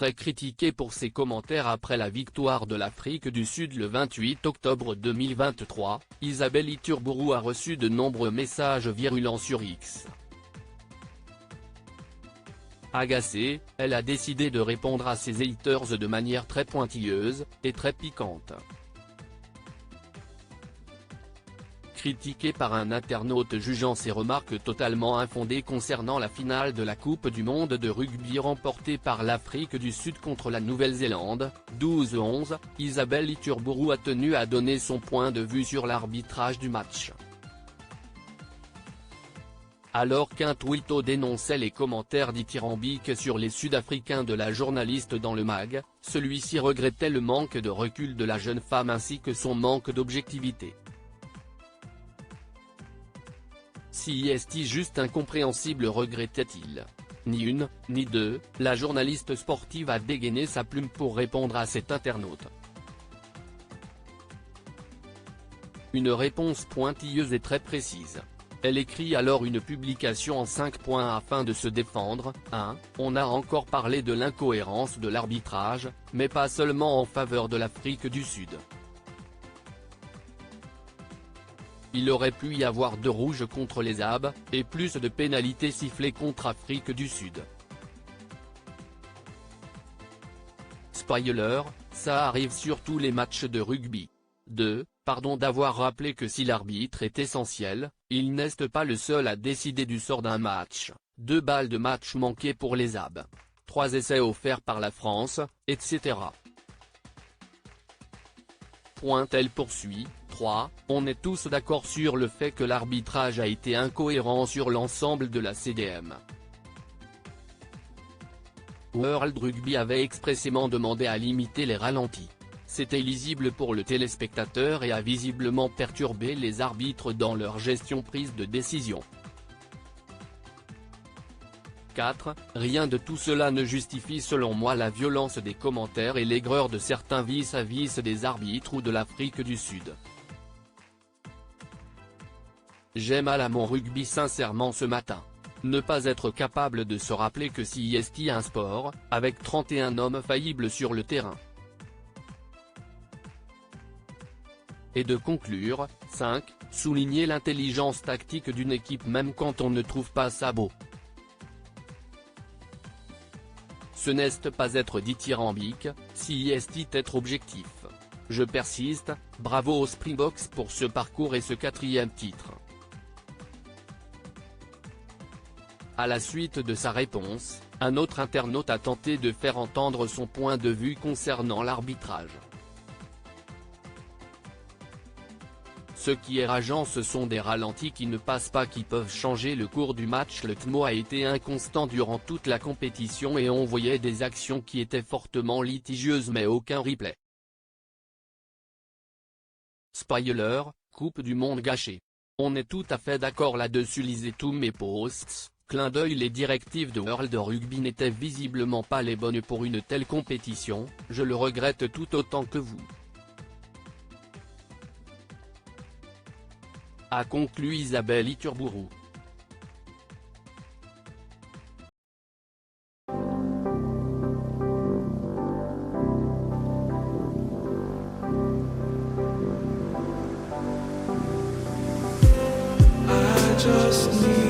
très critiquée pour ses commentaires après la victoire de l'Afrique du Sud le 28 octobre 2023, Isabelle Iturburu a reçu de nombreux messages virulents sur X. Agacée, elle a décidé de répondre à ses haters de manière très pointilleuse, et très piquante. Critiquée par un internaute jugeant ses remarques totalement infondées concernant la finale de la Coupe du monde de rugby remportée par l'Afrique du Sud contre la Nouvelle-Zélande, 12-11, Isabelle Iturburu a tenu à donner son point de vue sur l'arbitrage du match. Alors qu'un tweeto dénonçait les commentaires dithyrambiques sur les Sud-Africains de la journaliste dans le mag, celui-ci regrettait le manque de recul de la jeune femme ainsi que son manque d'objectivité. Si est juste incompréhensible, regrettait-il. Ni une, ni deux, la journaliste sportive a dégainé sa plume pour répondre à cet internaute. Une réponse pointilleuse et très précise. Elle écrit alors une publication en 5 points afin de se défendre. 1. On a encore parlé de l'incohérence de l'arbitrage, mais pas seulement en faveur de l'Afrique du Sud. Il aurait pu y avoir 2 rouges contre les Abs, et plus de pénalités sifflées contre Afrique du Sud. Spoiler, ça arrive sur tous les matchs de rugby. 2. Pardon d'avoir rappelé que si l'arbitre est essentiel, il n'est pas le seul à décider du sort d'un match. 2 balles de match manquées pour les Abs. 3 essais offerts par la France, etc. Elle poursuit. 3. On est tous d'accord sur le fait que l'arbitrage a été incohérent sur l'ensemble de la CDM. World Rugby avait expressément demandé à limiter les ralentis. C'était lisible pour le téléspectateur et a visiblement perturbé les arbitres dans leur gestion prise de décision. 4. Rien de tout cela ne justifie selon moi la violence des commentaires et l'aigreur de certains vis-à-vis des arbitres ou de l'Afrique du Sud. J'ai mal à mon rugby sincèrement ce matin. Ne pas être capable de se rappeler que si est un sport, avec 31 hommes faillibles sur le terrain. Et de conclure. 5. Souligner l'intelligence tactique d'une équipe même quand on ne trouve pas ça beau. Ce n'est pas être dithyrambique, si est être objectif. Je persiste, bravo aux Springboks pour ce parcours et ce 4e titre. À la suite de sa réponse, un autre internaute a tenté de faire entendre son point de vue concernant l'arbitrage. Ce qui est rageant, ce sont des ralentis qui ne passent pas, qui peuvent changer le cours du match. Le TMO a été inconstant durant toute la compétition et on voyait des actions qui étaient fortement litigieuses mais aucun replay. Spoiler, Coupe du monde gâchée. On est tout à fait d'accord là-dessus, lisez tous mes posts. Clin d'œil, les directives de World Rugby n'étaient visiblement pas les bonnes pour une telle compétition, je le regrette tout autant que vous. A conclu Isabelle Iturburu. I just need